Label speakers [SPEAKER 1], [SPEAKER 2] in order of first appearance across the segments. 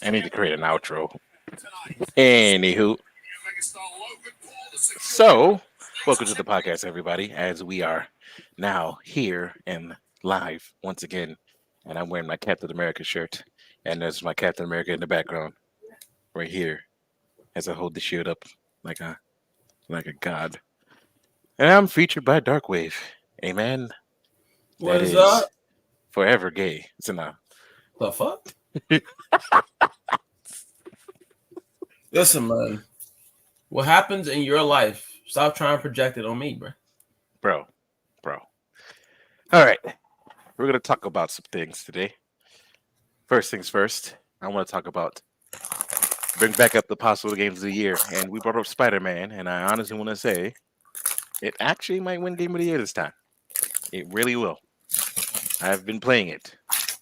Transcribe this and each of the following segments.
[SPEAKER 1] I need to create an outro. Anywho, so welcome to the podcast, everybody. As we are now here and live once again, and I'm wearing my Captain America shirt, and there's my Captain America in the background right here as I hold the shield up like a god. And I'm featured by Darkwave, a man
[SPEAKER 2] What
[SPEAKER 1] that
[SPEAKER 2] is
[SPEAKER 1] is
[SPEAKER 2] up?
[SPEAKER 1] forever gay. So now,
[SPEAKER 2] The fuck? Listen, man. What happens in your life? Stop trying to project it on me, bro.
[SPEAKER 1] bro, bro. All right, we're gonna talk about some things today. First things first, I want to talk about bring back up the possible games of the year, and we brought up Spider-Man, and I honestly want to say it actually might win Game of the Year this time. It really will. I've been playing it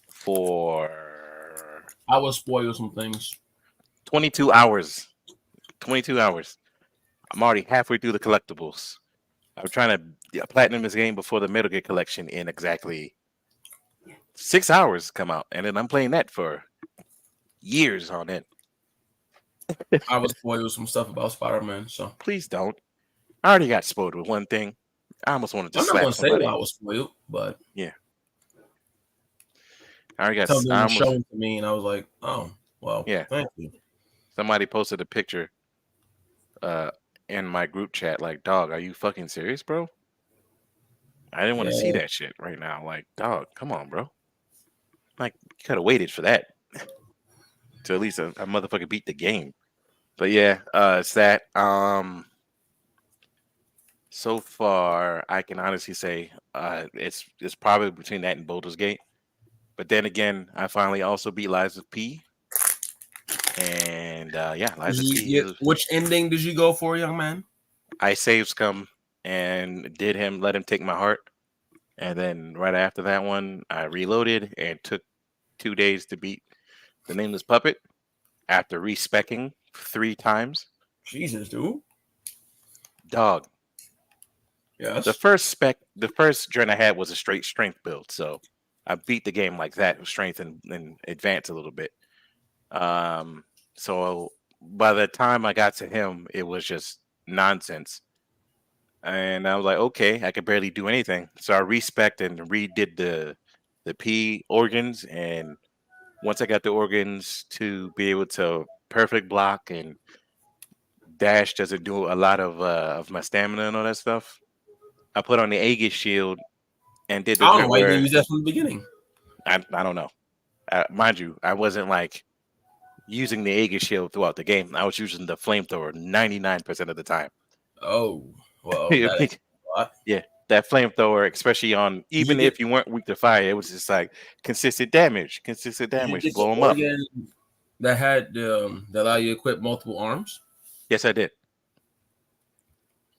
[SPEAKER 1] for
[SPEAKER 2] I will spoil some things.
[SPEAKER 1] 22 hours. 22 hours. I'm already halfway through the collectibles. I'm trying to platinum this game before the Metal Gear collection in exactly 6 hours come out, and then I'm playing that for years on end.
[SPEAKER 2] I will spoil some stuff about Spider-Man. So
[SPEAKER 1] Please don't. I already got spoiled with one thing. I almost wanted to
[SPEAKER 2] I'm not
[SPEAKER 1] slap
[SPEAKER 2] gonna say
[SPEAKER 1] somebody.
[SPEAKER 2] that I was spoiled, but
[SPEAKER 1] Yeah, I already got.
[SPEAKER 2] something
[SPEAKER 1] I
[SPEAKER 2] was
[SPEAKER 1] almost.
[SPEAKER 2] shown to me, and I was like, "Oh, well,
[SPEAKER 1] Yeah,
[SPEAKER 2] thank you."
[SPEAKER 1] somebody posted a picture uh in my group chat. Like, dog, are you fucking serious, bro? I didn't want to see
[SPEAKER 2] Yeah,
[SPEAKER 1] that shit right now. Like, dog, come on, bro. Like, you could have waited for that to at least a motherfucker beat the game. But yeah, it's that. So far, I can honestly say it's probably between that and Baldur's Gate. But then again, I finally also beat Lies of P, and yeah, Lies of P.
[SPEAKER 2] which ending did you go for, young man?
[SPEAKER 1] I saved Scum and let him take my heart, and then right after that one, I reloaded and took 2 days to beat the Nameless Puppet after respecking 3 times.
[SPEAKER 2] Jesus, dude.
[SPEAKER 1] Dog.
[SPEAKER 2] Yes.
[SPEAKER 1] The first joint I had was a straight strength build, so I beat the game like that with strength and advance a little bit. So by the time I got to him, it was just nonsense. And I was like, okay, I could barely do anything. So I respec and redid the P organs, and once I got the organs to be able to perfect block and dash doesn't do a lot of my stamina and all that stuff. I put on the Aegis shield and did the
[SPEAKER 2] I don't know
[SPEAKER 1] grip
[SPEAKER 2] why you didn't
[SPEAKER 1] where
[SPEAKER 2] use that from the beginning.
[SPEAKER 1] I don't know. Mind you, I wasn't like using the Aegis shield throughout the game. I was using the flamethrower 99% of the time.
[SPEAKER 2] Oh, well, that is a lot.
[SPEAKER 1] Yeah, that flamethrower, especially on
[SPEAKER 2] Did you
[SPEAKER 1] even
[SPEAKER 2] get?
[SPEAKER 1] if you weren't weak to fire, it was just like consistent damage,
[SPEAKER 2] Did you get the
[SPEAKER 1] blow them up.
[SPEAKER 2] organ that had that allow you to equip multiple arms?
[SPEAKER 1] Yes, I did.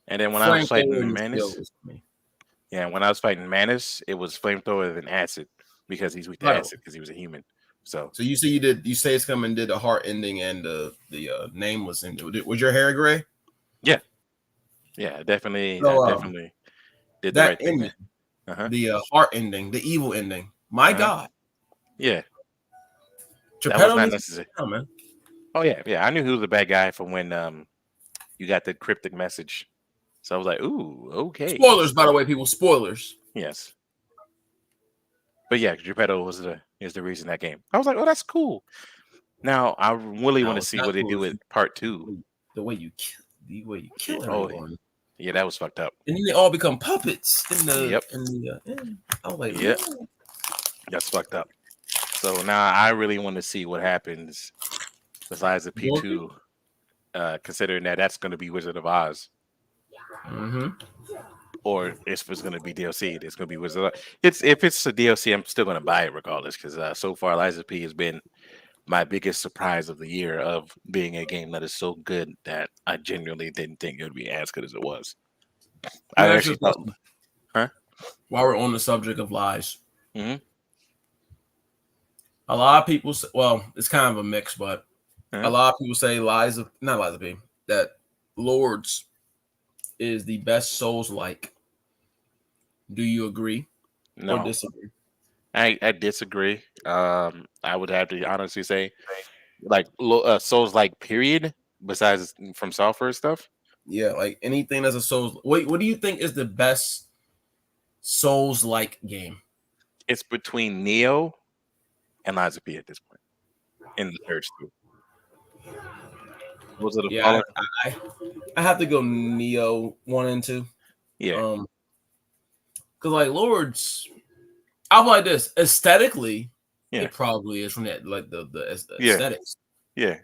[SPEAKER 1] And then when I was
[SPEAKER 2] Flamethrower
[SPEAKER 1] fighting
[SPEAKER 2] and
[SPEAKER 1] Manus,
[SPEAKER 2] skills for me.
[SPEAKER 1] yeah, when I was fighting Manus, it was flamethrower and acid because he's weak to
[SPEAKER 2] Right.
[SPEAKER 1] acid because he was a human. So
[SPEAKER 2] So you say you did. You say it's coming. Did the heart ending and the name was in. Was your hair gray?
[SPEAKER 1] yeah, I
[SPEAKER 2] So
[SPEAKER 1] definitely did the
[SPEAKER 2] that
[SPEAKER 1] right thing
[SPEAKER 2] ending,
[SPEAKER 1] there. Uh-huh.
[SPEAKER 2] the heart ending, the evil ending. My
[SPEAKER 1] Uh-huh.
[SPEAKER 2] God,
[SPEAKER 1] Yeah, that was
[SPEAKER 2] Geppetto
[SPEAKER 1] not
[SPEAKER 2] needs
[SPEAKER 1] necessary.
[SPEAKER 2] to man.
[SPEAKER 1] Oh yeah. I knew he was a bad guy from when you got the cryptic message. So I was like, ooh, okay.
[SPEAKER 2] Spoilers, by the way, people. Spoilers.
[SPEAKER 1] Yes. But yeah, Geppetto is the reason that game. I was like, oh, that's cool. Now I really want
[SPEAKER 2] No,
[SPEAKER 1] to
[SPEAKER 2] it's
[SPEAKER 1] see
[SPEAKER 2] not
[SPEAKER 1] what they
[SPEAKER 2] cool.
[SPEAKER 1] do with part 2.
[SPEAKER 2] The way you kill
[SPEAKER 1] Oh
[SPEAKER 2] everyone,
[SPEAKER 1] yeah, that was fucked up.
[SPEAKER 2] and then they all become puppets
[SPEAKER 1] Yep.
[SPEAKER 2] I was like,
[SPEAKER 1] Yep.
[SPEAKER 2] man.
[SPEAKER 1] That's fucked up. So now I really want to see what happens besides the P2, considering that that's going to be Wizard of Oz.
[SPEAKER 2] Mm-hmm.
[SPEAKER 1] Or if it's going to be DLC, it's going to be Wizard of Oz. If it's a DLC, I'm still going to buy it regardless because so far Liza P has been my biggest surprise of the year of being a game that is so good that I genuinely didn't think it would be as good as it was. I actually thought, huh?
[SPEAKER 2] While we're on the subject of lies,
[SPEAKER 1] Mm-hmm.
[SPEAKER 2] a lot of people say, well, it's kind of a mix, but
[SPEAKER 1] Uh-huh.
[SPEAKER 2] a lot of people say not Lies of P, that Lords is the best Souls like. Do you agree or
[SPEAKER 1] No,
[SPEAKER 2] disagree?
[SPEAKER 1] I disagree. I would have to honestly say like Souls like period. Besides from software stuff,
[SPEAKER 2] Yeah, like anything that's a Souls. Wait, what do you think is the best Souls like game?
[SPEAKER 1] it's between Neo and Lies of P at this point in the search through. Those are the
[SPEAKER 2] Yeah,
[SPEAKER 1] fallen.
[SPEAKER 2] I, I have to go Neo 1 and 2.
[SPEAKER 1] Yeah,
[SPEAKER 2] Because like Lords, I'm like this aesthetically,
[SPEAKER 1] yeah,
[SPEAKER 2] it probably is from that like the
[SPEAKER 1] yeah,
[SPEAKER 2] aesthetics,
[SPEAKER 1] yeah,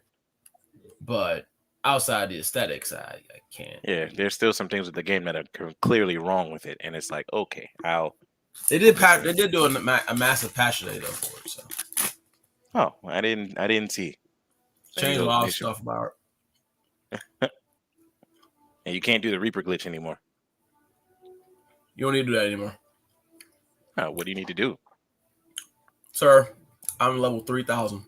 [SPEAKER 2] but outside the aesthetics, I can't.
[SPEAKER 1] yeah. There's still some things with the game that are clearly wrong with it, and it's like, okay, I'll
[SPEAKER 2] They
[SPEAKER 1] understand.
[SPEAKER 2] did do a massive patch today though for it, so
[SPEAKER 1] Oh, I didn't see any of
[SPEAKER 2] changed a
[SPEAKER 1] those
[SPEAKER 2] lot of
[SPEAKER 1] initial.
[SPEAKER 2] stuff about it.
[SPEAKER 1] And you can't do the Reaper glitch anymore.
[SPEAKER 2] You don't need to do that anymore,
[SPEAKER 1] What do you need to do?
[SPEAKER 2] sir. I'm level 3,000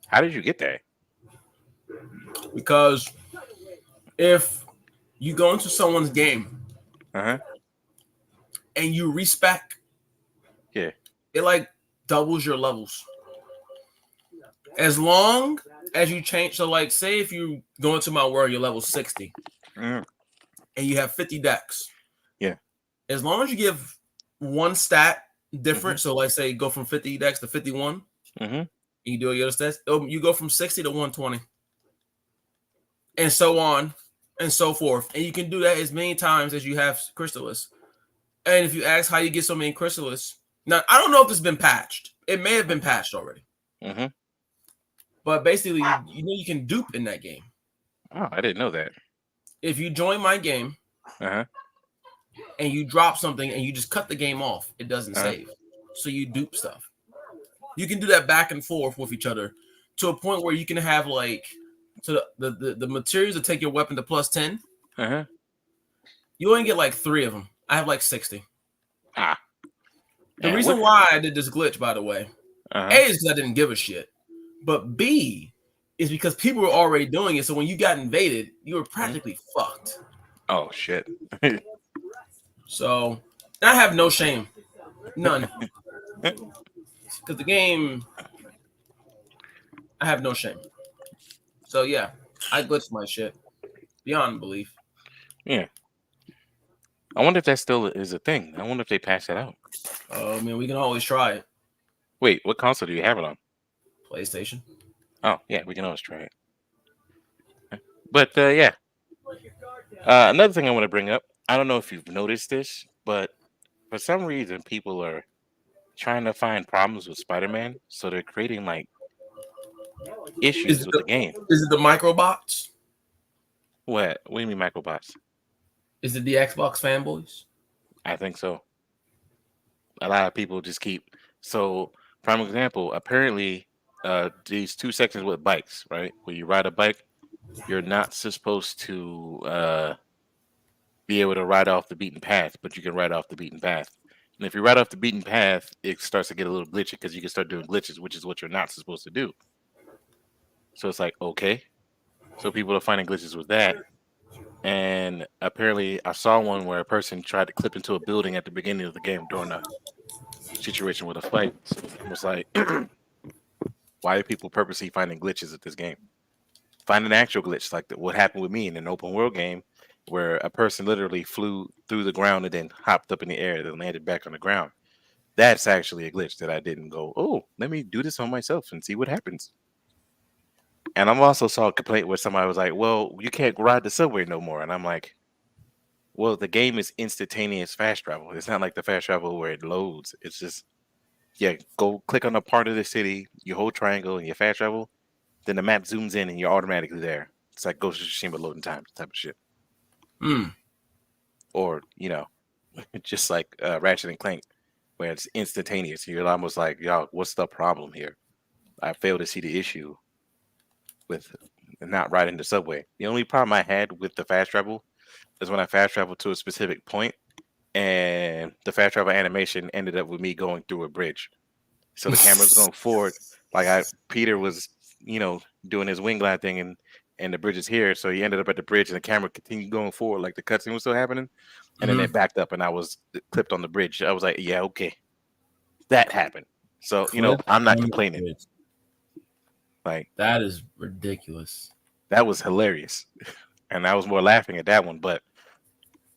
[SPEAKER 1] How did you get there?
[SPEAKER 2] because if you go into someone's game
[SPEAKER 1] Uh huh.
[SPEAKER 2] and you respec,
[SPEAKER 1] Yeah.
[SPEAKER 2] it like doubles your levels. As long as you change, so like say if you go into my world, you're level 60
[SPEAKER 1] Mm,
[SPEAKER 2] and you have 50 decks.
[SPEAKER 1] yeah.
[SPEAKER 2] As long as you give one stat
[SPEAKER 1] Mhm.
[SPEAKER 2] different, so like say go from 50 decks to 51,
[SPEAKER 1] Mhm.
[SPEAKER 2] you do your other stats, you go from 60 to 120, and so on and so forth. And you can do that as many times as you have Crystallis. And if you ask how you get so many Crystallis, now I don't know if this has been patched. It may have been patched already.
[SPEAKER 1] Mhm.
[SPEAKER 2] But basically, you know you can dupe in that game.
[SPEAKER 1] Oh, I didn't know that.
[SPEAKER 2] If you join my game
[SPEAKER 1] Uh huh.
[SPEAKER 2] and you drop something and you just cut the game off, it doesn't
[SPEAKER 1] Uh huh.
[SPEAKER 2] save. So you dupe stuff. You can do that back and forth with each other to a point where you can have like so the materials that take your weapon to plus 10,
[SPEAKER 1] Uh huh.
[SPEAKER 2] you only get like 3 of them. I have like 60.
[SPEAKER 1] Ah.
[SPEAKER 2] The
[SPEAKER 1] And what?
[SPEAKER 2] reason why I did this glitch, by the way,
[SPEAKER 1] Uh
[SPEAKER 2] A
[SPEAKER 1] huh.
[SPEAKER 2] is because I didn't give a shit. But B is because people were already doing it. So when you got invaded, you were
[SPEAKER 1] Mhm.
[SPEAKER 2] practically fucked.
[SPEAKER 1] Oh shit.
[SPEAKER 2] So I have no shame. None. Because the game, I have no shame. So yeah, I glitched my shit beyond belief.
[SPEAKER 1] Yeah. I wonder if that still is a thing. I wonder if they patched that out.
[SPEAKER 2] I mean, we can always try it.
[SPEAKER 1] Wait, what console do you have it on?
[SPEAKER 2] PlayStation.
[SPEAKER 1] Oh, yeah, we can always try it. But yeah, another thing I want to bring up. I don't know if you've noticed this, but for some reason, people are trying to find problems with Spider-Man, so they're creating like
[SPEAKER 2] Is
[SPEAKER 1] issues
[SPEAKER 2] it
[SPEAKER 1] with
[SPEAKER 2] the
[SPEAKER 1] the game.
[SPEAKER 2] is it the microbots?
[SPEAKER 1] What? What do you mean microbots?
[SPEAKER 2] Is it the Xbox fanboys?
[SPEAKER 1] I think so. A lot of people just keep. So, prime example. Apparently, these two sections with bikes, right? Where you ride a bike, you're not supposed to be able to ride off the beaten path, but you can ride off the beaten path. And if you ride off the beaten path, it starts to get a little glitchy because you can start doing glitches, which is what you're not supposed to do. So it's like, okay. So people are finding glitches with that. And apparently, I saw one where a person tried to clip into a building at the beginning of the game during a situation with a fight. So it was like, why are people purposely finding glitches at this game? Find an actual glitch, like what happened with me in an open world game, where a person literally flew through the ground and then hopped up in the air, then landed back on the ground. That's actually a glitch that I didn't go, oh, let me do this on myself and see what happens. And I've also saw a complaint where somebody was like, well, you can't ride the subway no more. And I'm like, well, the game is instantaneous fast travel. It's not like the fast travel where it loads. It's just, yeah, go click on a part of the city, you hold triangle and you fast travel, then the map zooms in and you're automatically there. It's like Ghost of Tsushima loading times type of shit.
[SPEAKER 2] Hmm.
[SPEAKER 1] Or, just like Ratchet and Clank, where it's instantaneous. You're almost like, y'all, what's the problem here? I fail to see the issue with not riding the subway. The only problem I had with the fast travel is when I fast traveled to a specific point and the fast travel animation ended up with me going through a bridge. So the camera's going forward. Like Peter was, doing his wing glide thing and the bridge is here. So he ended up at the bridge and the camera continued going forward like the cutscene was still happening. And then
[SPEAKER 2] Mm-hmm.
[SPEAKER 1] it backed up and I was clipped on the bridge. I was like, yeah, okay. That happened. So,
[SPEAKER 2] Clip
[SPEAKER 1] I'm not
[SPEAKER 2] on the
[SPEAKER 1] complaining.
[SPEAKER 2] bridge.
[SPEAKER 1] Like
[SPEAKER 2] That is ridiculous.
[SPEAKER 1] that was hilarious, and I was more laughing at that one. But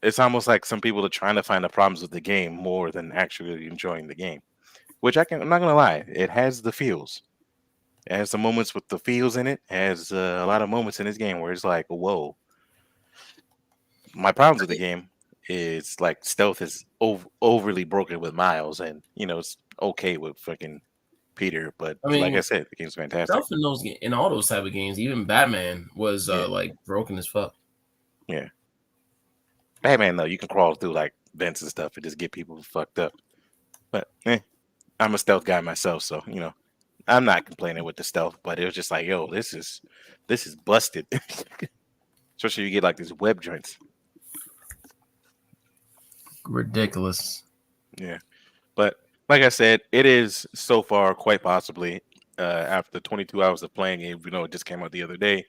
[SPEAKER 1] it's almost like some people are trying to find the problems with the game more than actually enjoying the game. Which I'm not gonna lie, it has the feels. It has some moments with the feels in it. It has a lot of moments in this game where it's like, whoa. My problems with the game is like stealth is overly broken with Miles, and it's okay with fucking Peter. But
[SPEAKER 2] I
[SPEAKER 1] like I
[SPEAKER 2] mean,
[SPEAKER 1] said, the game's fantastic.
[SPEAKER 2] stuff in in all those type of games, even Batman was
[SPEAKER 1] Yeah,
[SPEAKER 2] like broken as fuck.
[SPEAKER 1] yeah. Batman though, you can crawl through like vents and stuff and just get people fucked up. But I'm a stealth guy myself, so I'm not complaining with the stealth. But it was just like, yo, this is busted. Especially you get like these web joints.
[SPEAKER 2] Ridiculous.
[SPEAKER 1] Yeah. But like I said, it is so far quite possibly after 22 hours of playing it. It just came out the other day.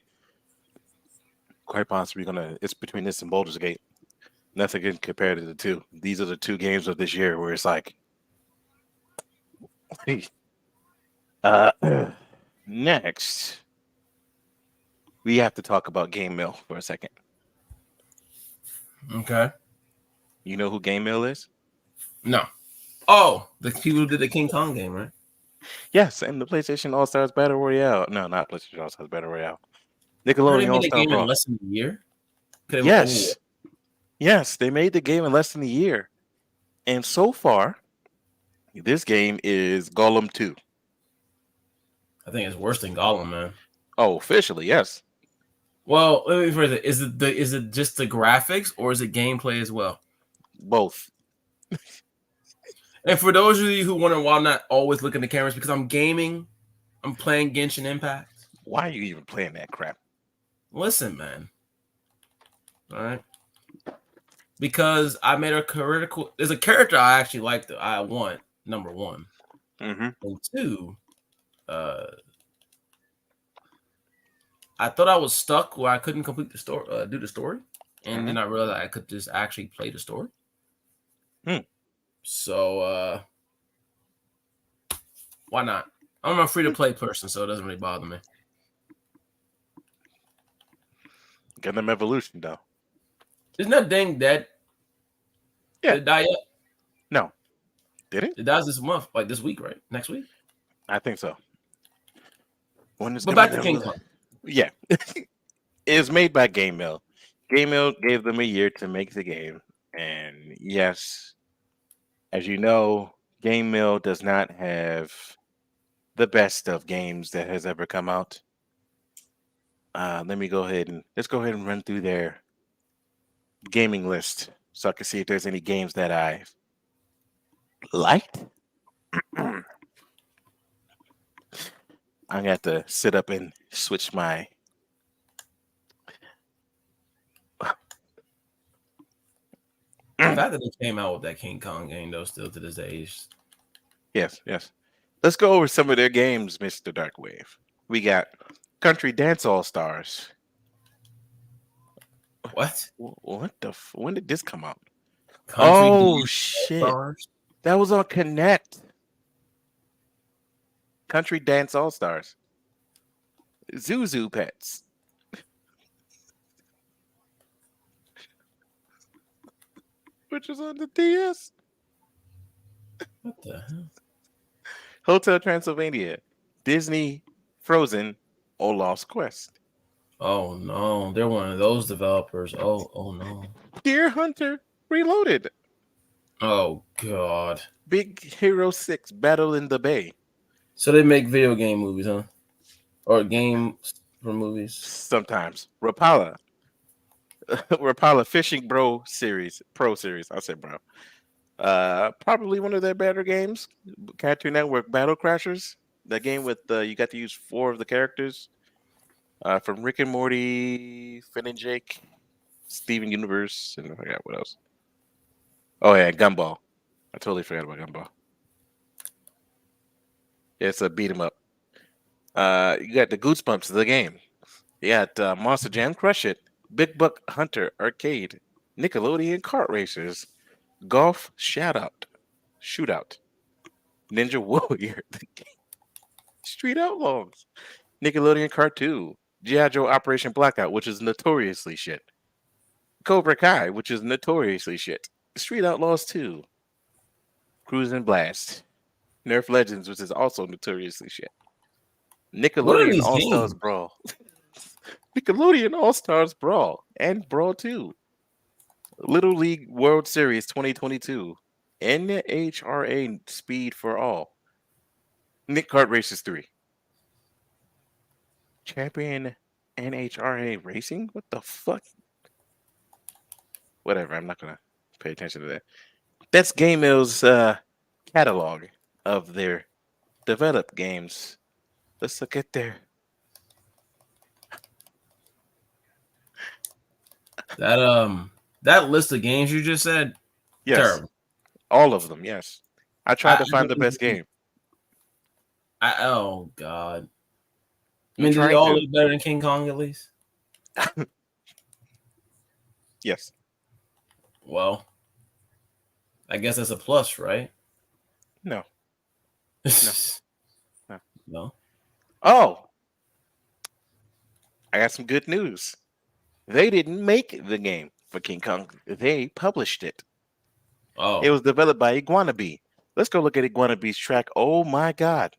[SPEAKER 1] Quite possibly it's between this and Baldur's Gate. Nothing can compare to the two. These are the two games of this year where it's like, uh, next we have to talk about Game Mill for a second.
[SPEAKER 2] Okay.
[SPEAKER 1] You know who Game Mill is?
[SPEAKER 2] No. Oh, the people who did the King Kong game, right?
[SPEAKER 1] Yes, and the PlayStation All Stars Battle Royale. No, not PlayStation All Stars Battle Royale.
[SPEAKER 2] I heard they
[SPEAKER 1] Nickelodeon All
[SPEAKER 2] made a
[SPEAKER 1] Star
[SPEAKER 2] game in
[SPEAKER 1] Brawl.
[SPEAKER 2] less than a year.
[SPEAKER 1] Yes, yes, they made the game in less than a year, and so far, this game is Gollum 2.
[SPEAKER 2] I think it's worse than Gollum, man.
[SPEAKER 1] Oh, officially, yes.
[SPEAKER 2] Well, let me phrase it. Is it just the graphics or is it gameplay as well?
[SPEAKER 1] Both.
[SPEAKER 2] And for those of you who wonder why I'm not always looking at the cameras, because I'm gaming, I'm playing Genshin Impact.
[SPEAKER 1] Why are you even playing that crap?
[SPEAKER 2] Listen, man. All right. Because I made a critical. There's a character I actually like that I want, number one.
[SPEAKER 1] Mm-hmm.
[SPEAKER 2] And two, I thought I was stuck where I couldn't complete the story, do the story. And then I realized I could just actually play the story. So why not? I'm a free to play person, so it doesn't really bother me.
[SPEAKER 1] Gundam Evolution, though.
[SPEAKER 2] Isn't that dang dead?
[SPEAKER 1] Yeah.
[SPEAKER 2] Did it die yet?
[SPEAKER 1] No. Did it?
[SPEAKER 2] It dies this month, like this week, right? Next week?
[SPEAKER 1] I think so. When is
[SPEAKER 2] But back to King Kong.
[SPEAKER 1] Yeah. It's made by Game Mill. Game Mill gave them a year to make the game. And yes, as you know, Game Mill does not have the best of games that has ever come out. Let's go ahead and run through their gaming list so I can see if there's any games that I liked. I'm gonna have to sit up and switch my
[SPEAKER 2] The fact that they came out with that King Kong game, though, still to this day,
[SPEAKER 1] yes. Let's go over some of their games, Mr. Darkwave. We got Country Dance All Stars.
[SPEAKER 2] what?
[SPEAKER 1] What the? When did this come out?
[SPEAKER 2] Country
[SPEAKER 1] Oh
[SPEAKER 2] Dance
[SPEAKER 1] shit!
[SPEAKER 2] Stars?
[SPEAKER 1] That was on Connect. Country Dance All Stars. Zuzu Pets. Which is on the DS.
[SPEAKER 2] What the hell?
[SPEAKER 1] Hotel Transylvania. Disney Frozen or Lost Quest.
[SPEAKER 2] Oh no, they're one of those developers. Oh no.
[SPEAKER 1] Deer Hunter Reloaded.
[SPEAKER 2] Oh god.
[SPEAKER 1] Big Hero 6 Battle in the Bay.
[SPEAKER 2] So they make video game movies, huh? Or games for movies?
[SPEAKER 1] Sometimes. Rapala. Rapala Fishing Pro Series. I said bro. Probably one of their better games. Cartoon Network Battle Crashers. That game with you got to use 4 of the characters. From Rick and Morty, Finn and Jake, Steven Universe, and I forgot what else. Oh yeah, Gumball. I totally forgot about Gumball. Yeah, it's a beat 'em up. You got the Goosebumps of the game. You got Monster Jam Crush It, Big Buck Hunter Arcade, Nickelodeon Kart Racers, Golf Shootout, Ninja Warrior, Street Outlaws, Nickelodeon Cartoon, G.I. Joe Operation Blackout, which is notoriously shit. Cobra Kai, which is notoriously shit. Street Outlaws 2, Cruising Blast, Nerf Legends, which is also notoriously shit.
[SPEAKER 2] What are
[SPEAKER 1] Nickelodeon
[SPEAKER 2] these
[SPEAKER 1] All Stars
[SPEAKER 2] games?
[SPEAKER 1] Brawl, Nickelodeon All Stars Brawl, and Brawl 2, Little League World Series 2022, NHRA Speed for All, Nick Kart Races 3, Champion NHRA Racing? What the fuck? Whatever, I'm not gonna pay attention to that. That's Game Mill's catalog of their developed games. Let's look at their.
[SPEAKER 2] That list of games you just said,
[SPEAKER 1] Yes,
[SPEAKER 2] terrible.
[SPEAKER 1] all of them. Yes, I tried
[SPEAKER 2] I
[SPEAKER 1] to find the best game.
[SPEAKER 2] oh god. I
[SPEAKER 1] I'm
[SPEAKER 2] mean, did they
[SPEAKER 1] trying
[SPEAKER 2] all
[SPEAKER 1] to.
[SPEAKER 2] look better than King Kong at least?
[SPEAKER 1] Yes.
[SPEAKER 2] Well, I guess that's a plus, right?
[SPEAKER 1] No. No. No.
[SPEAKER 2] No.
[SPEAKER 1] Oh, I got some good news. They didn't make the game for King Kong. They published it. It
[SPEAKER 2] Oh,
[SPEAKER 1] was developed by Iguanabee. Let's go look at Iguanabee's track. Oh my god.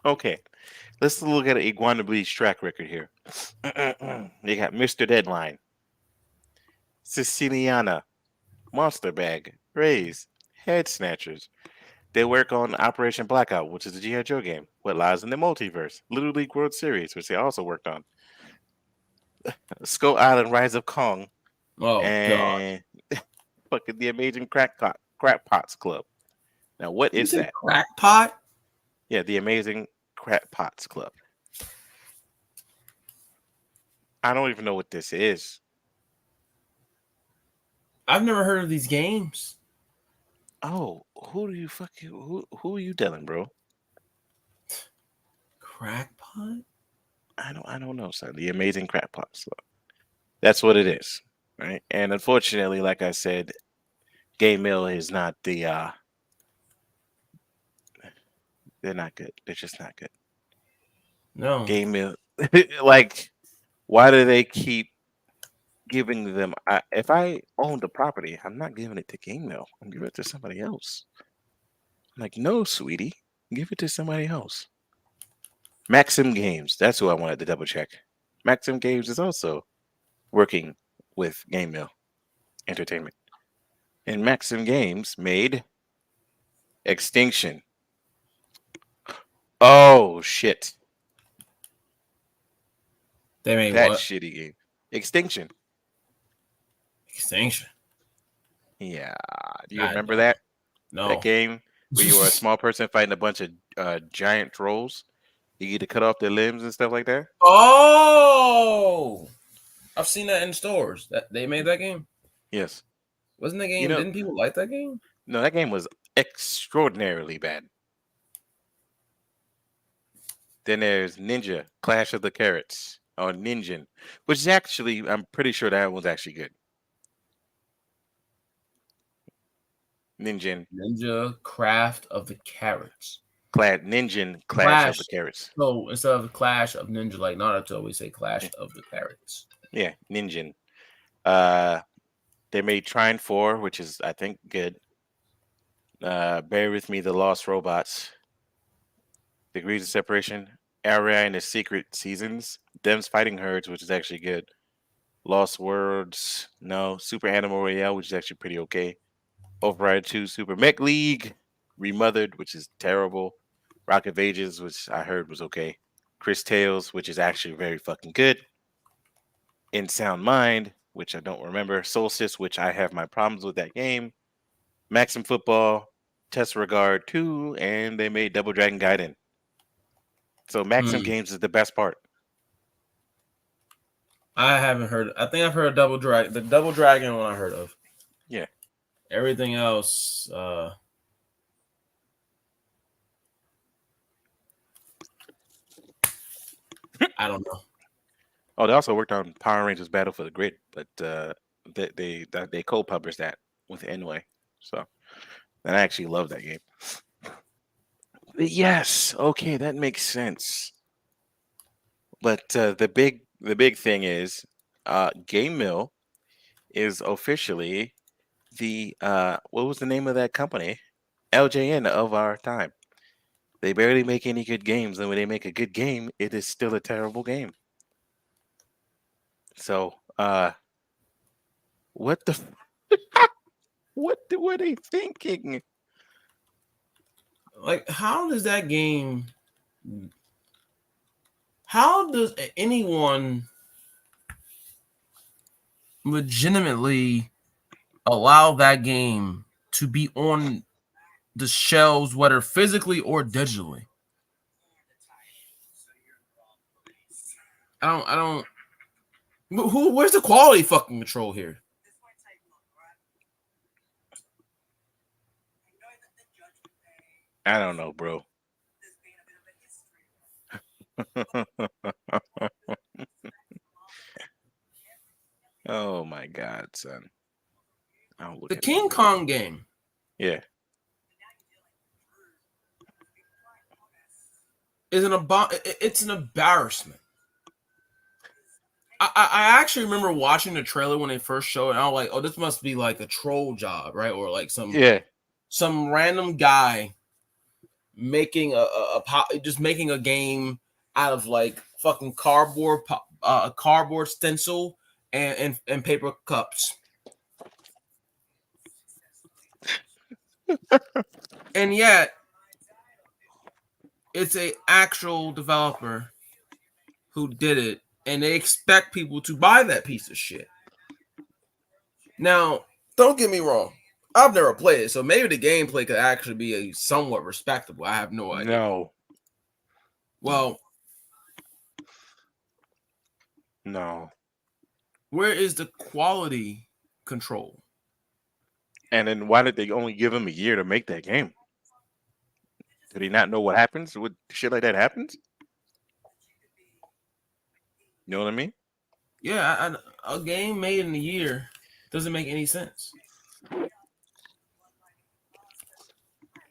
[SPEAKER 1] Okay. Let's look at Iguanabee's track record here. They got Mr. Deadline, Siciliana, Monster Bag, Raise, Head Snatchers. They work on Operation Blackout, which is a G.I. Joe game. What Lies in the Multiverse, Little League World Series, which they also worked on. Skull Island Rise of Kong,
[SPEAKER 2] oh god.
[SPEAKER 1] and fucking the Amazing Crap Pots Club. Now, what
[SPEAKER 2] You
[SPEAKER 1] is
[SPEAKER 2] said
[SPEAKER 1] that?
[SPEAKER 2] crackpot?
[SPEAKER 1] Yeah, the Amazing Crap Pots Club. I don't even know what this is.
[SPEAKER 2] I've never heard of these games.
[SPEAKER 1] Oh, who do you fucking who are you telling, bro?
[SPEAKER 2] Crackpot?
[SPEAKER 1] I don't know, son. The Amazing Crap Pots Club. That's what it is, right? And unfortunately, like I said, Game Mill is not the they're not good. They're just not good.
[SPEAKER 2] No.
[SPEAKER 1] Game Mill like why do they keep giving them if I own the property, I'm not giving it to Game Mill. I'm giving it to somebody else. I'm like, no, sweetie, give it to somebody else. Maxim Games, that's who I wanted to double check. Maxim Games is also working with Game Mill Entertainment. And Maxim Games made Extinction. Oh shit.
[SPEAKER 2] They made
[SPEAKER 1] That
[SPEAKER 2] what?
[SPEAKER 1] shitty game. Extinction.
[SPEAKER 2] Extinction.
[SPEAKER 1] Yeah. Do you
[SPEAKER 2] God
[SPEAKER 1] remember
[SPEAKER 2] damn.
[SPEAKER 1] that? That
[SPEAKER 2] No.
[SPEAKER 1] game where you were a small person fighting a bunch of giant trolls? You get to cut off their limbs and stuff like that?
[SPEAKER 2] Oh, I've seen that in stores. That they made that game.
[SPEAKER 1] Yes.
[SPEAKER 2] Wasn't that
[SPEAKER 1] You
[SPEAKER 2] game?
[SPEAKER 1] know,
[SPEAKER 2] Didn't people like that game?
[SPEAKER 1] no, that game was extraordinarily bad. Then there's Ninja, Clash of the Carrots, or Ninjin, which is actually, I'm pretty sure that one's actually good. Ninjin,
[SPEAKER 2] Ninja Craft of the Carrots.
[SPEAKER 1] Ninjin, Clash of
[SPEAKER 2] Clash.
[SPEAKER 1] the Carrots.
[SPEAKER 2] So instead of Clash of Ninja like Naruto, we say Clash
[SPEAKER 1] Yeah,
[SPEAKER 2] of the Carrots.
[SPEAKER 1] yeah, Ninjin. Uh, they made Trine 4, which is, I think, good. Bear with Me, The Lost Robots, Degrees of Separation, Area and the Secret Seasons, Them's Fighting Herds, which is actually good. Lost Worlds, no. Super Animal Royale, which is actually pretty okay. Override 2, Super Mech League, Remothered, which is terrible. Rock of Ages, which I heard was okay. Chris Tales, which is actually very fucking good. In Sound Mind, which I don't remember. Solstice, which I have my problems with that game. Maxim Football, Test Regard 2, and they made Double Dragon Gaiden. So Maxim
[SPEAKER 2] Hmm.
[SPEAKER 1] Games is the best part.
[SPEAKER 2] I haven't heard. I think I've heard Double Dragon. The Double Dragon one I heard of.
[SPEAKER 1] Yeah.
[SPEAKER 2] Everything else, I don't know.
[SPEAKER 1] Oh, they also worked on Power Rangers Battle for the Grid, but they co-published that with Enway. So And I actually love that game. But yes, okay, that makes sense. But the big thing is, Game Mill is officially the what was the name of that company? LJN of our time. They barely make any good games, and when they make a good game, it is still a terrible game. So, what the were they thinking?
[SPEAKER 2] Like, how does that game? How does anyone legitimately allow that game to be on the shelves, whether physically or digitally? I don't. Who? Where's the quality fucking control here?
[SPEAKER 1] I don't know, bro. Oh my God, son. I'll look
[SPEAKER 2] The
[SPEAKER 1] at it
[SPEAKER 2] King
[SPEAKER 1] again.
[SPEAKER 2] Kong game
[SPEAKER 1] Yeah.
[SPEAKER 2] is it's an embarrassment. I actually remember watching the trailer when they first showed it, and I was like, oh, this must be like a troll job, right? Or like
[SPEAKER 1] Yeah.
[SPEAKER 2] some random guy making just making a game out of like fucking a cardboard stencil and paper cups. And yet it's a actual developer who did it, and they expect people to buy that piece of shit. Now, don't get me wrong. I've never played it, so maybe the gameplay could actually be a somewhat respectable. I have no idea.
[SPEAKER 1] No.
[SPEAKER 2] Well,
[SPEAKER 1] No.
[SPEAKER 2] where is the quality control?
[SPEAKER 1] And then why did they only give him a year to make that game? Did he not know what happens when shit like that happens? You know what I mean?
[SPEAKER 2] Yeah, a game made in a year doesn't make any sense.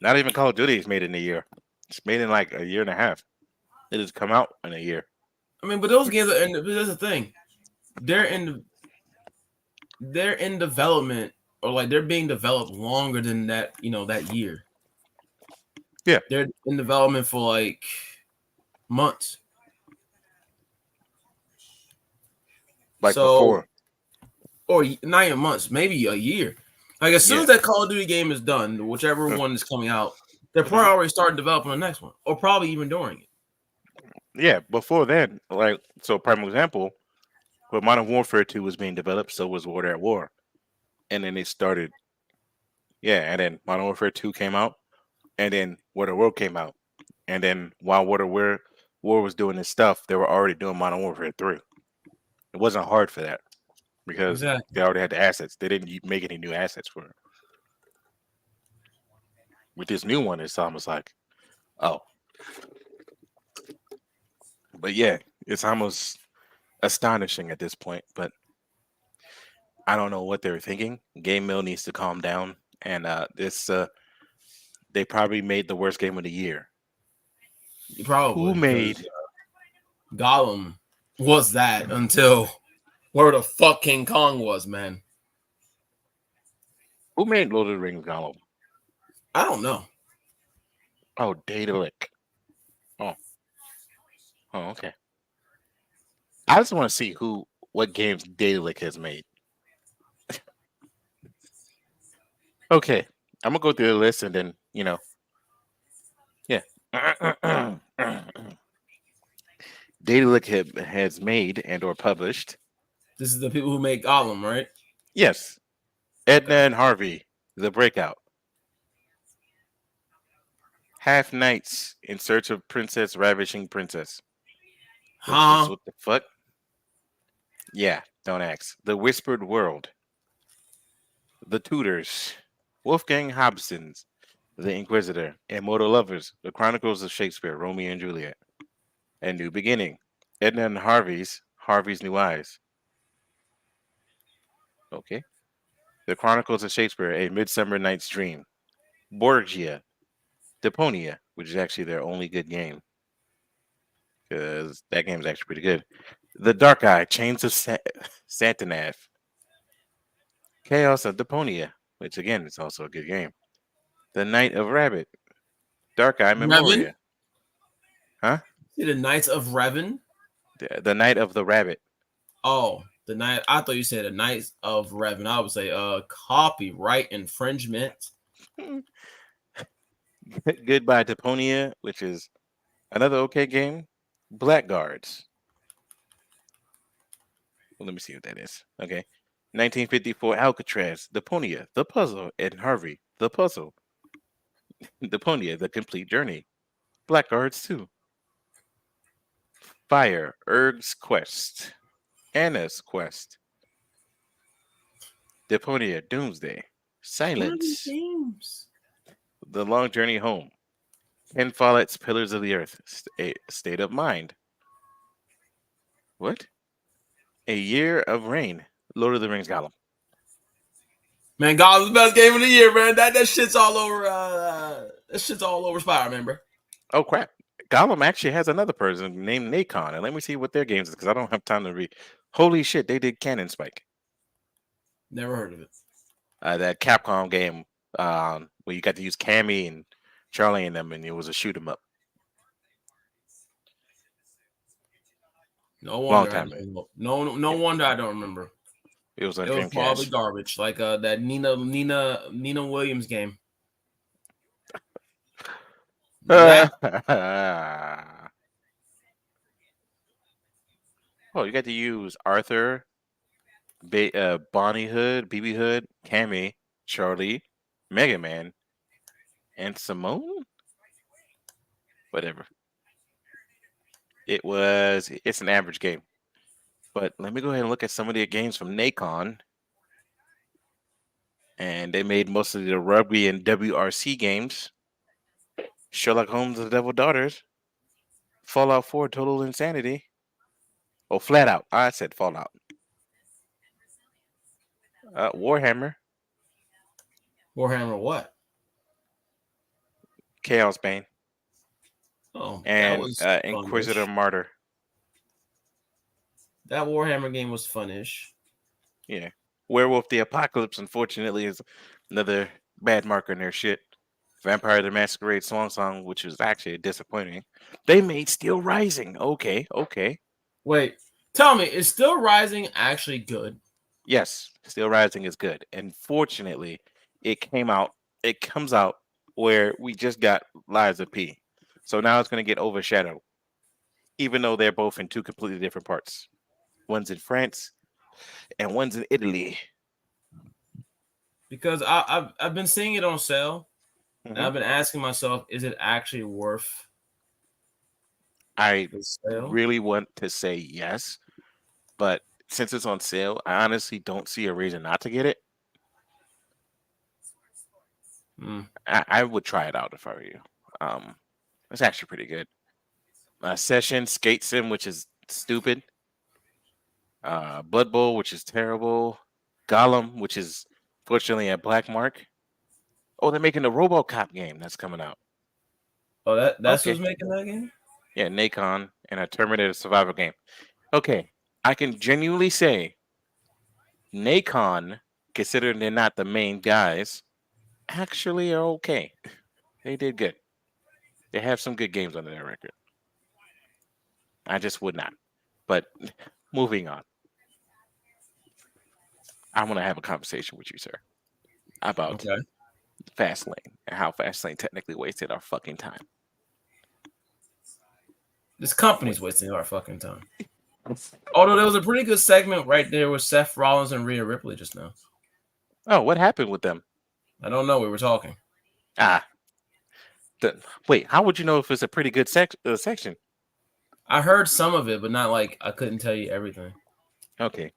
[SPEAKER 1] Not even Call of Duty is made in a year. It's made in like a year and a half. It has come out in a year.
[SPEAKER 2] I mean, but those games are. But that's the thing. They're in. They're in development, or like they're being developed longer than that. That year.
[SPEAKER 1] Yeah.
[SPEAKER 2] They're in development for like months.
[SPEAKER 1] Like
[SPEAKER 2] So,
[SPEAKER 1] before.
[SPEAKER 2] or not even months, maybe a year. Like as soon
[SPEAKER 1] Yeah.
[SPEAKER 2] as that Call of Duty game is done, whichever one is coming out, they're
[SPEAKER 1] Mhm.
[SPEAKER 2] probably already starting developing the next one, or probably even during it.
[SPEAKER 1] Yeah. Before then, like, so prime example, when Modern Warfare 2 was being developed, so was War at War. And then it started, yeah, and then Modern Warfare 2 came out, and then War at War came out. And then while War was doing this stuff, they were already doing Modern Warfare 3. It wasn't hard for that because
[SPEAKER 2] Exactly.
[SPEAKER 1] they already had the assets. They didn't make any new assets for it. With this new one, it's almost like, oh, but yeah, it's almost astonishing at this point. But I don't know what they were thinking. Game Mill needs to calm down, and this they probably made the worst game of the year. Who
[SPEAKER 2] Probably because
[SPEAKER 1] made
[SPEAKER 2] Gollum was that until where the fuck King Kong was, man.
[SPEAKER 1] who made Lord of the Rings Gollum?
[SPEAKER 2] I don't know.
[SPEAKER 1] Oh, Daedalic. Oh, oh, okay. I just want to see what games Daedalic has made. Okay, I'm gonna go through the list and then yeah. Daedalic has made and or published.
[SPEAKER 2] This is the people who make Gollum, right?
[SPEAKER 1] Yes, Edna
[SPEAKER 2] Okay.
[SPEAKER 1] and Harvey, The Breakout, Half Knights in Search of Princess Ravishing Princess, which is
[SPEAKER 2] Huh?
[SPEAKER 1] what the fuck? Yeah, don't ask. The Whispered World, The Tudors, Wolfgang Hobson's The Inquisitor, Immortal Lovers, The Chronicles of Shakespeare, Romeo and Juliet, A New Beginning, Edna and Harvey's New Eyes. Okay. The Chronicles of Shakespeare, A Midsummer Night's Dream, Borgia, Deponia, which is actually their only good game because that game is actually pretty good. The Dark Eye, Chains of Santanath, Chaos of Deponia, which again is also a good game. The Knight of Rabbit, Dark Eye
[SPEAKER 2] Revan?
[SPEAKER 1] Memoria, huh?
[SPEAKER 2] See the Knights of Revan?
[SPEAKER 1] The Knight of the Rabbit.
[SPEAKER 2] Oh, the night. I thought you said the Knights of Revan. I would say copyright infringement.
[SPEAKER 1] Goodbye Deponia, which is another okay game. Blackguards. Well, let me see what that is. Okay. 1954 Alcatraz, Deponia, The Puzzle, and Harvey, The Puzzle. Deponia, The Complete Journey. Blackguards 2. Fire, Erg's Quest. Anna's Quest. Deponia, Doomsday.
[SPEAKER 2] What are these
[SPEAKER 1] Silence,
[SPEAKER 2] games?
[SPEAKER 1] The Long Journey Home. Ken Follett's Pillars of the Earth. State of Mind. What? A Year of Rain. Lord of the Rings Gollum.
[SPEAKER 2] Man, God was the best game of the year, man. That shit's all over. That shit's all over Spire, remember?
[SPEAKER 1] Oh crap! Gollum actually has another person named Nacon, and let me see what their games is because I don't have time to read. Holy shit! They did Cannon Spike,
[SPEAKER 2] Never heard of it.
[SPEAKER 1] that Capcom game where you got to use Cammy and Charlie and them, and it was a shoot 'em up.
[SPEAKER 2] No
[SPEAKER 1] Long
[SPEAKER 2] wonder I
[SPEAKER 1] time ago.
[SPEAKER 2] don't. No wonder I don't remember.
[SPEAKER 1] It was on
[SPEAKER 2] It was probably
[SPEAKER 1] Dreamcast.
[SPEAKER 2] garbage, like that Nina Williams game. That
[SPEAKER 1] Oh, you got to use Arthur, Bonnie Hood, BB Hood, Cammy, Charlie, Mega Man, and Simone. Whatever. It's an average game. But let me go ahead and look at some of their games from Nacon. And they made most of the rugby and WRC games. Sherlock Holmes and the Devil Daughters. Fallout 4 Total Insanity. Oh, Flat Out. I said Fallout. Warhammer.
[SPEAKER 2] Warhammer what?
[SPEAKER 1] Chaos Bane.
[SPEAKER 2] Oh, that
[SPEAKER 1] And
[SPEAKER 2] was
[SPEAKER 1] Inquisitor
[SPEAKER 2] funish.
[SPEAKER 1] Martyr.
[SPEAKER 2] That Warhammer game was funish.
[SPEAKER 1] Yeah. Werewolf the Apocalypse, unfortunately, is another bad marker in their shit. Vampire the Masquerade Song, which was actually disappointing. They made Steel Rising. Okay.
[SPEAKER 2] Wait, tell me, is Still Rising actually good?
[SPEAKER 1] Yes, Steel Rising is good. Unfortunately, it comes out where we just got Lies of P. So now it's going to get overshadowed, even though they're both in two completely different parts. One's in France and one's in Italy.
[SPEAKER 2] Because I've been seeing it on sale, and
[SPEAKER 1] Mhm.
[SPEAKER 2] I've been asking myself, is it actually worth
[SPEAKER 1] I
[SPEAKER 2] the sale?
[SPEAKER 1] really want to say yes, but since it's on sale, I honestly don't see a reason not to get it.
[SPEAKER 2] Mm.
[SPEAKER 1] I would try it out if I were you. It's actually pretty good. Session, Skate Sim, which is stupid. Blood Bowl, which is terrible. Gollum, which is fortunately a black mark. Oh, they're making the RoboCop game that's coming out.
[SPEAKER 2] Oh, that's
[SPEAKER 1] Okay.
[SPEAKER 2] who's making that game?
[SPEAKER 1] Yeah, Nacon and a Terminator survival game. Okay. I can genuinely say Nacon, considering they're not the main guys, actually are okay. They did good. They have some good games under their record. I just would not. But moving on. I want to have a conversation with you, sir, about
[SPEAKER 2] Okay.
[SPEAKER 1] Fastlane and how Fastlane technically wasted our fucking time.
[SPEAKER 2] This company's wasting our fucking time. Although there was a pretty good segment right there with Seth Rollins and Rhea Ripley just now.
[SPEAKER 1] Oh, what happened with them?
[SPEAKER 2] I don't know. We were talking.
[SPEAKER 1] Ah, wait. How would you know if it's a pretty good section?
[SPEAKER 2] I heard some of it, but not like I couldn't tell you everything.
[SPEAKER 1] Okay.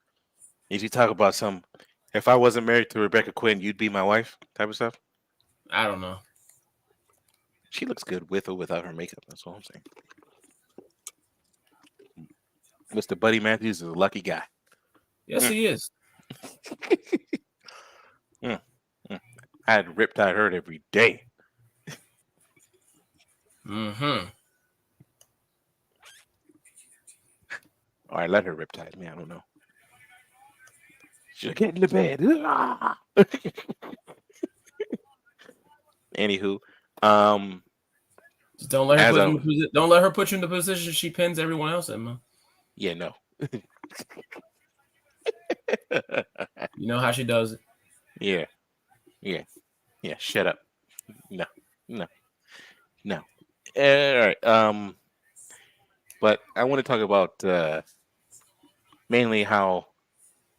[SPEAKER 1] Did you talk about some? If I wasn't married to Rebecca Quinn, you'd be my wife type of stuff?
[SPEAKER 2] I don't know.
[SPEAKER 1] She looks good with or without her makeup. That's all I'm saying. Mr. Buddy Matthews is a lucky guy.
[SPEAKER 2] Yes,
[SPEAKER 1] Mm.
[SPEAKER 2] he is.
[SPEAKER 1] Mm. Mm. I had Riptide hurt every day.
[SPEAKER 2] Mm-hmm.
[SPEAKER 1] Or I let her Riptide me. I don't know. She'll get in the bed. Anywho, um,
[SPEAKER 2] Just don't let her
[SPEAKER 1] as
[SPEAKER 2] put
[SPEAKER 1] I
[SPEAKER 2] in the
[SPEAKER 1] was,
[SPEAKER 2] don't let her put you in the position she pins everyone else in, man.
[SPEAKER 1] yeah, no.
[SPEAKER 2] You know how she does it.
[SPEAKER 1] Yeah, yeah, yeah. Shut up. No, no, no. All right. But I want to talk about mainly how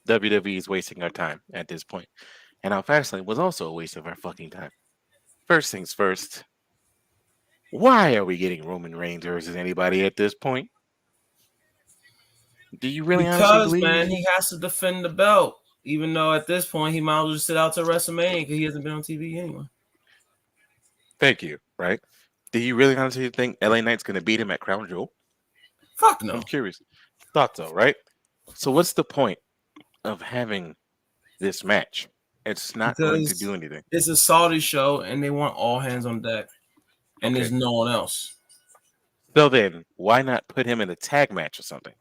[SPEAKER 1] WWE is wasting our time at this point, and how Fastlane was also a waste of our fucking time. First things first. Why are we getting Roman Reigns versus anybody at this point? Do you really honestly
[SPEAKER 2] Because
[SPEAKER 1] believe?
[SPEAKER 2] man, he has to defend the belt. Even though at this point he might as well just sit out to WrestleMania because he hasn't been on TV anyway.
[SPEAKER 1] Thank you. Right? Do you really honestly think LA Knight's going to beat him at Crown Jewel?
[SPEAKER 2] Fuck
[SPEAKER 1] I'm
[SPEAKER 2] no.
[SPEAKER 1] curious. Thought so, right? So what's the point of having this match? It's not going to
[SPEAKER 2] Because
[SPEAKER 1] do anything.
[SPEAKER 2] it's a Saudi show and they want all hands on deck. And there's
[SPEAKER 1] Okay.
[SPEAKER 2] no one else.
[SPEAKER 1] So then, why not put him in a tag match or something?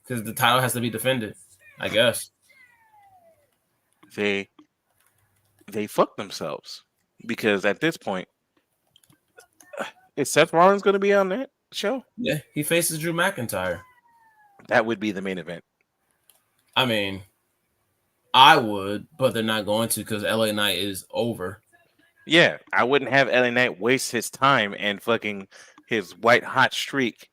[SPEAKER 2] Because the title has to be defended, I guess.
[SPEAKER 1] They they fuck themselves because at this point, is Seth Rollins going to be on that show?
[SPEAKER 2] Yeah, he faces Drew McIntyre.
[SPEAKER 1] That would be the main event.
[SPEAKER 2] I mean, I would, but they're not going to because LA Knight is over.
[SPEAKER 1] Yeah, I wouldn't have LA Knight waste his time and fucking his white hot streak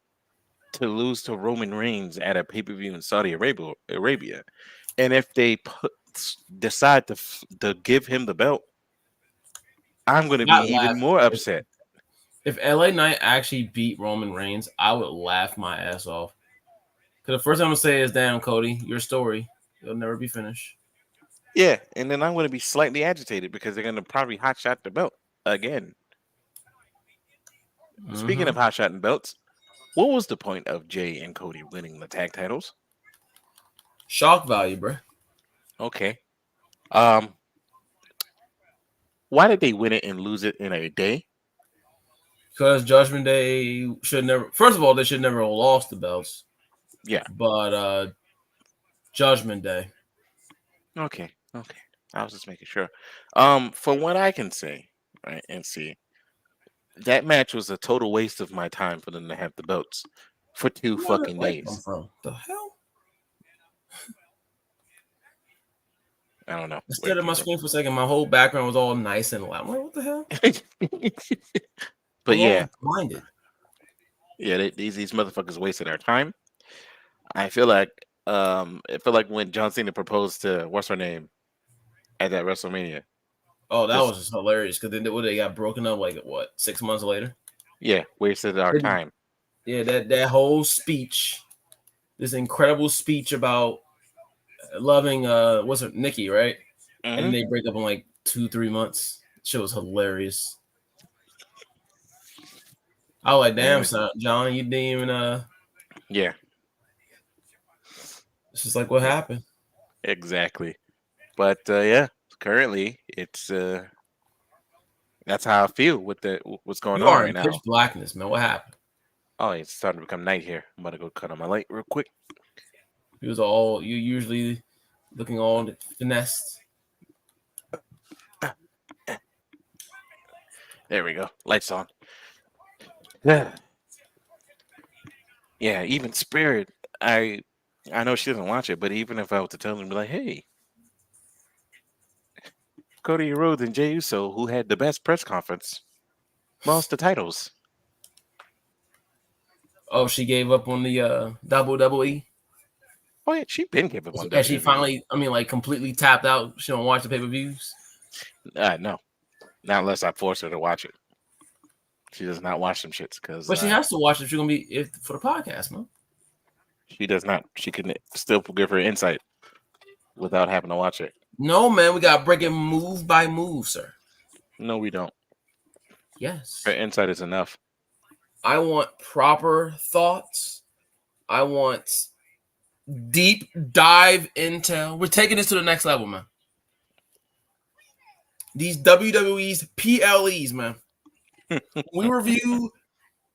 [SPEAKER 1] to lose to Roman Reigns at a pay per view in Saudi Arabia. And if they decide to give him the belt, I'm going to be
[SPEAKER 2] Not
[SPEAKER 1] even
[SPEAKER 2] laugh.
[SPEAKER 1] more upset.
[SPEAKER 2] If LA Knight actually beat Roman Reigns, I would laugh my ass off. Because the first thing I'm going to say is, damn, Cody, your story, it'll never be finished.
[SPEAKER 1] Yeah, and then I'm going to be slightly agitated because they're going to probably hotshot the belt again. Speaking of hotshotting belts, what was the point of Jay and Cody winning the tag titles?
[SPEAKER 2] Shock value, bro.
[SPEAKER 1] Okay. Um, why did they win it and lose it in a day?
[SPEAKER 2] Because Judgment Day should never. First of all, they should never have lost the belts.
[SPEAKER 1] Yeah.
[SPEAKER 2] But Judgment Day.
[SPEAKER 1] Okay. Okay. I was just making sure. From what I can say, right, and see, that match was a total waste of my time for them to have the belts for 2
[SPEAKER 2] Where did
[SPEAKER 1] fucking
[SPEAKER 2] that come
[SPEAKER 1] days.
[SPEAKER 2] from? The hell?
[SPEAKER 1] I don't know
[SPEAKER 2] I
[SPEAKER 1] where
[SPEAKER 2] stared
[SPEAKER 1] it
[SPEAKER 2] at my
[SPEAKER 1] came from.
[SPEAKER 2] screen for a second. My whole background was all nice and loud. I'm like, what the hell?
[SPEAKER 1] But yeah,
[SPEAKER 2] Blinded.
[SPEAKER 1] yeah, these motherfuckers wasted our time. I feel like when John Cena proposed to what's her name at that WrestleMania.
[SPEAKER 2] Oh, that
[SPEAKER 1] Just
[SPEAKER 2] was just hilarious. Because then they got broken up like what 6 months later.
[SPEAKER 1] yeah, wasted our time.
[SPEAKER 2] Yeah, that whole speech, this incredible speech about loving what's her Nikki, right? And then
[SPEAKER 1] Hmm.
[SPEAKER 2] they break up in like 2-3 months. Shit was hilarious. I was like, damn,
[SPEAKER 1] And
[SPEAKER 2] son, John, you didn't even
[SPEAKER 1] yeah,
[SPEAKER 2] it's just like what happened.
[SPEAKER 1] exactly. But yeah, currently it's that's how I feel with what's going
[SPEAKER 2] You
[SPEAKER 1] on
[SPEAKER 2] are
[SPEAKER 1] right
[SPEAKER 2] in pitch
[SPEAKER 1] now.
[SPEAKER 2] blackness, man. What happened?
[SPEAKER 1] Oh, it's starting to become night here. I'm about to go cut on my light real quick.
[SPEAKER 2] He was all you usually looking all finessed.
[SPEAKER 1] There we go. Lights on. Yeah. Yeah, even Spirit, I know she doesn't watch it, but even if I were to tell them, be like, hey, Cody Rhodes and Jey Uso, who had the best press conference, lost the titles.
[SPEAKER 2] Oh, she gave up on the WWE.
[SPEAKER 1] Oh yeah, she been giving on
[SPEAKER 2] And she
[SPEAKER 1] WWE.
[SPEAKER 2] finally, I mean, like completely tapped out. She don't watch the pay-per-views.
[SPEAKER 1] No, not unless I force her to watch it. She does not watch them shits because
[SPEAKER 2] But she has to watch if she's gonna be for the podcast, man.
[SPEAKER 1] she does not. She can still give her insight without having to watch it.
[SPEAKER 2] No, man, we gotta break it move by move, sir.
[SPEAKER 1] No, we don't.
[SPEAKER 2] Yes.
[SPEAKER 1] Her insight is enough.
[SPEAKER 2] I want proper thoughts. I want deep dive intel. We're taking this to the next level, man. These WWE's PLEs, man. We review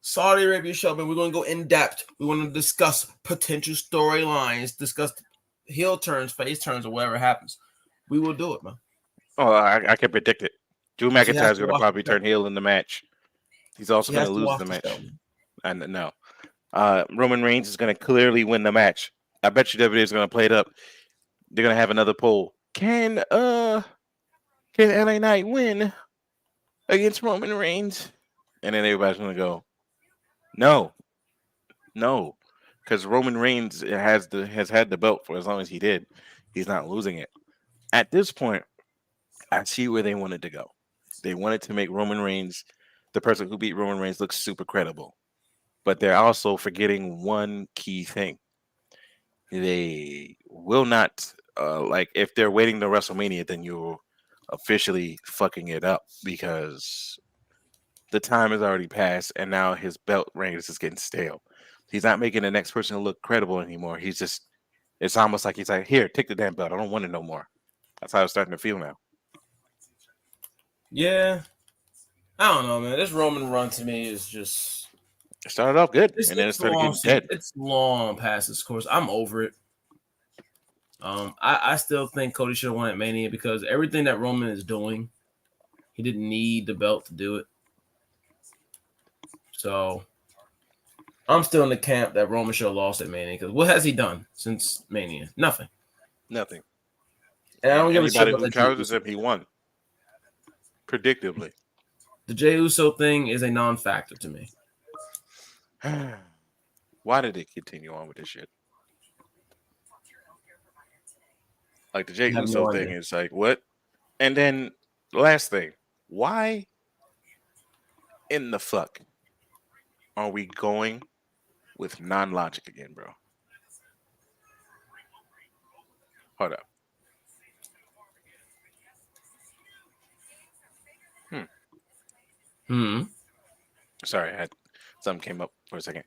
[SPEAKER 2] Saudi Arabia show, man. We're going to go in depth. We want to discuss potential storylines, discuss heel turns, face turns, or whatever happens. We will do it, man.
[SPEAKER 1] Oh, I can predict it. Drew
[SPEAKER 2] She has
[SPEAKER 1] McIntyre's
[SPEAKER 2] to
[SPEAKER 1] going to
[SPEAKER 2] watch
[SPEAKER 1] probably
[SPEAKER 2] the show.
[SPEAKER 1] turn heel in the match. He's also
[SPEAKER 2] She
[SPEAKER 1] going
[SPEAKER 2] has
[SPEAKER 1] to
[SPEAKER 2] to
[SPEAKER 1] lose
[SPEAKER 2] watch
[SPEAKER 1] the
[SPEAKER 2] the show,
[SPEAKER 1] match.
[SPEAKER 2] man.
[SPEAKER 1] And no, Roman Reigns is going to clearly win the match. I bet you WWE is going to play it up. They're going to have another poll. Can LA Knight win against Roman Reigns? And then everybody's going to go, no, no, because Roman Reigns has had the belt for as long as he did. He's not losing it. At this point, I see where they wanted to go. They wanted to make Roman Reigns, the person who beat Roman Reigns, look super credible. But they're also forgetting one key thing. They will not like if they're waiting to WrestleMania, then you're officially fucking it up because the time has already passed and now his belt reign is just getting stale. He's not making the next person look credible anymore. He's just it's almost like he's like, here, take the damn belt. I don't want it no more. That's how it's starting to feel now.
[SPEAKER 2] Yeah. I don't know, man. This Roman run to me is just
[SPEAKER 1] It started off good
[SPEAKER 2] it's,
[SPEAKER 1] and then it
[SPEAKER 2] it's
[SPEAKER 1] started
[SPEAKER 2] long
[SPEAKER 1] getting dead.
[SPEAKER 2] it's long past its course. I'm over it. I still think Cody should have won at Mania because everything that Roman is doing, he didn't need the belt to do it. So I'm still in the camp that Roman should have lost at Mania because what has he done since Mania? Nothing.
[SPEAKER 1] Nothing.
[SPEAKER 2] And I
[SPEAKER 1] And
[SPEAKER 2] don't give a shit
[SPEAKER 1] anybody
[SPEAKER 2] about
[SPEAKER 1] who
[SPEAKER 2] the Jey
[SPEAKER 1] challenges
[SPEAKER 2] Uso.
[SPEAKER 1] him, he won. Predictably.
[SPEAKER 2] The Jey Uso thing is a non-factor to me.
[SPEAKER 1] Why did it continue on with this shit? Like the Jay
[SPEAKER 2] I have
[SPEAKER 1] Uso
[SPEAKER 2] no
[SPEAKER 1] thing
[SPEAKER 2] idea.
[SPEAKER 1] is like what? And then last thing, why in the fuck are we going with non-logic again, bro? Hold up. Hmm.
[SPEAKER 2] Hmm.
[SPEAKER 1] Sorry, I had something came up for a second.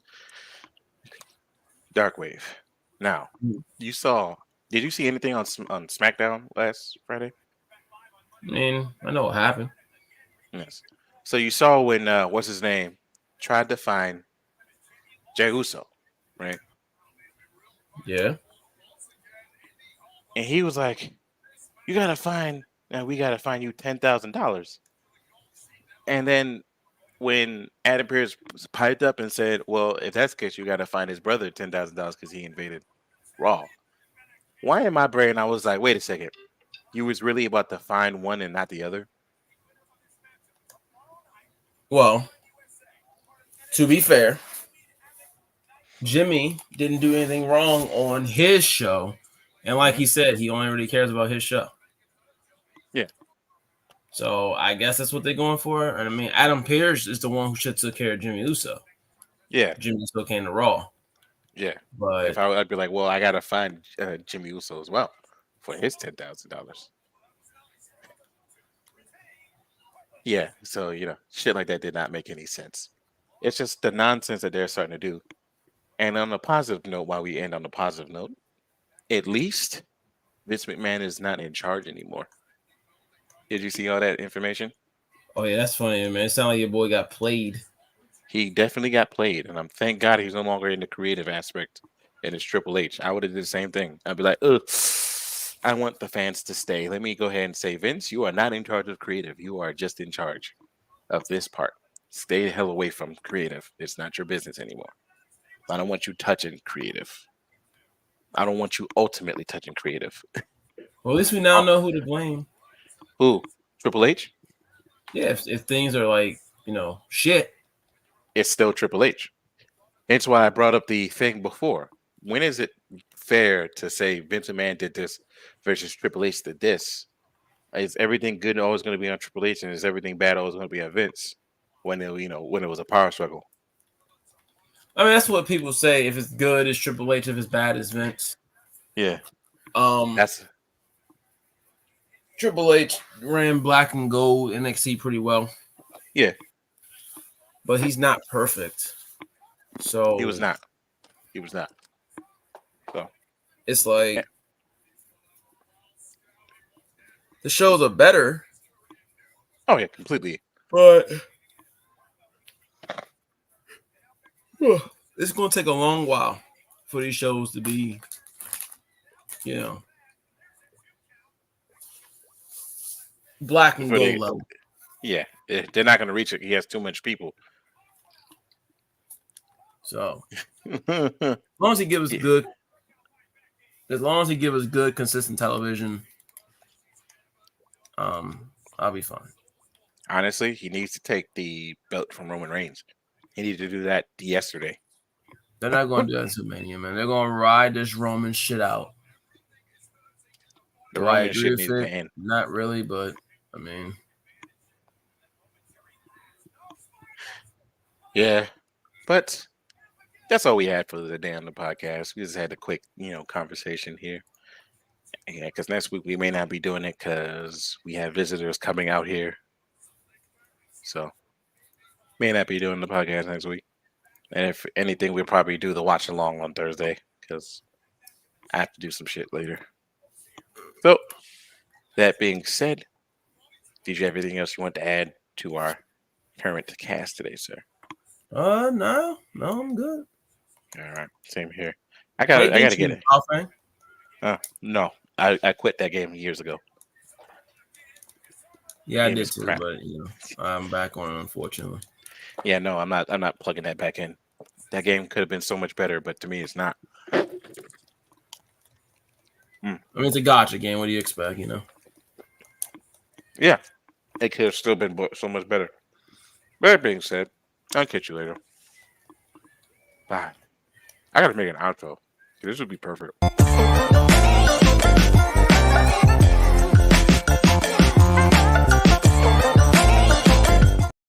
[SPEAKER 1] Dark Wave. Now, you saw. Did you see anything on SmackDown last Friday?
[SPEAKER 2] I mean, I know what happened.
[SPEAKER 1] Yes. So you saw when what's his name tried to find Jey Uso, right?
[SPEAKER 2] Yeah.
[SPEAKER 1] And he was like, "You gotta find. Now we gotta find you $10,000." And then when Adam Pearce piped up and said, "Well, if that's the case, you gotta find his brother $10,000 because he invaded Raw." Why in my brain I was like, "Wait a second, you was really about to find one and not the other?"
[SPEAKER 2] Well, to be fair, Jimmy didn't do anything wrong on his show. And like
[SPEAKER 1] Hmm.
[SPEAKER 2] he said, he only really cares about his show.
[SPEAKER 1] Yeah,
[SPEAKER 2] So I guess that's what they're going for. And I mean, Adam Pearce is the one who should took care of Jimmy Uso.
[SPEAKER 1] yeah,
[SPEAKER 2] Jimmy Uso came to Raw.
[SPEAKER 1] yeah. If
[SPEAKER 2] But
[SPEAKER 1] I'd be like, "Well, I gotta find Jimmy Uso as well for his $10,000." Yeah, so shit like that did not make any sense. It's just the nonsense that they're starting to do. And on a positive note, while we end on a positive note, at least Vince McMahon is not in charge anymore. Did you see all that information?
[SPEAKER 2] oh yeah, that's funny, man. It sounded like your boy got played.
[SPEAKER 1] He definitely got played, and I'm thank God he's no longer in the creative aspect. And it's Triple H. I would have did the same thing. I'd be like, ugh, I want the fans to stay. Let me go ahead and say, Vince, you are not in charge of creative. You are just in charge of this part. Stay the hell away from creative. It's not your business anymore. I don't want you touching creative. I don't want you ultimately touching creative.
[SPEAKER 2] Well, at least we now
[SPEAKER 1] Oh,
[SPEAKER 2] know who to blame.
[SPEAKER 1] who? Triple H?
[SPEAKER 2] Yeah, if things are like, shit.
[SPEAKER 1] It's still Triple H. It's why I brought up the thing before. When is it fair to say Vince McMahon did this versus Triple H did this? Is everything good always going to be on Triple H, and is everything bad always going to be on Vince? When when it was a power struggle.
[SPEAKER 2] I mean, that's what people say. If it's good, it's Triple H. If it's bad, it's Vince.
[SPEAKER 1] Yeah,
[SPEAKER 2] Um,
[SPEAKER 1] that's
[SPEAKER 2] Triple H ran Black and Gold NXT pretty well,
[SPEAKER 1] yeah.
[SPEAKER 2] but he's not perfect.
[SPEAKER 1] He was
[SPEAKER 2] So
[SPEAKER 1] not. He was not. So
[SPEAKER 2] it's
[SPEAKER 1] eh,
[SPEAKER 2] like the shows are better
[SPEAKER 1] Oh yeah, completely.
[SPEAKER 2] But it's going to take a long while for these shows to be, you know, black and
[SPEAKER 1] Before
[SPEAKER 2] gold
[SPEAKER 1] they,
[SPEAKER 2] level.
[SPEAKER 1] yeah, they're not gonna reach it. He has too much people.
[SPEAKER 2] So
[SPEAKER 1] Yeah.
[SPEAKER 2] as long as he gives us good, as long as he gives us good, consistent television, I'll be fine.
[SPEAKER 1] Honestly, he needs to take the belt from Roman Reigns. He needed to do that yesterday.
[SPEAKER 2] They're not going to do that to Mania, man. They're going to ride this Roman shit out.
[SPEAKER 1] The
[SPEAKER 2] Do I
[SPEAKER 1] Roman
[SPEAKER 2] agree
[SPEAKER 1] shit
[SPEAKER 2] with
[SPEAKER 1] needs to
[SPEAKER 2] it?
[SPEAKER 1] end.
[SPEAKER 2] Not really, but I mean,
[SPEAKER 1] Yeah, but that's all we had for the day on the podcast. We just had a quick, conversation here. Yeah, because next week we may not be doing it because we have visitors coming out here, so may not be doing the podcast next week. And if anything, we'll probably do the watch along on Thursday because I have to do some shit later. So that being said, did you have anything else you want to add to our current cast today, sir?
[SPEAKER 2] no, I'm good.
[SPEAKER 1] All right, same here. I
[SPEAKER 2] How
[SPEAKER 1] got
[SPEAKER 2] you
[SPEAKER 1] I
[SPEAKER 2] day
[SPEAKER 1] gotta get
[SPEAKER 2] treating
[SPEAKER 1] it.
[SPEAKER 2] you, Fan?
[SPEAKER 1] No, I quit that game years ago.
[SPEAKER 2] Yeah, I
[SPEAKER 1] Game
[SPEAKER 2] did
[SPEAKER 1] is
[SPEAKER 2] too,
[SPEAKER 1] crap.
[SPEAKER 2] but I'm back on it, unfortunately.
[SPEAKER 1] Yeah, no, I'm not plugging that back in. That game could have been so much better, but to me, it's not. Mm.
[SPEAKER 2] I mean, it's a gotcha game. What do you expect?
[SPEAKER 1] Yeah, it could have still been so much better. That being said, I'll catch you later. Bye. I gotta make an outro. This would be perfect.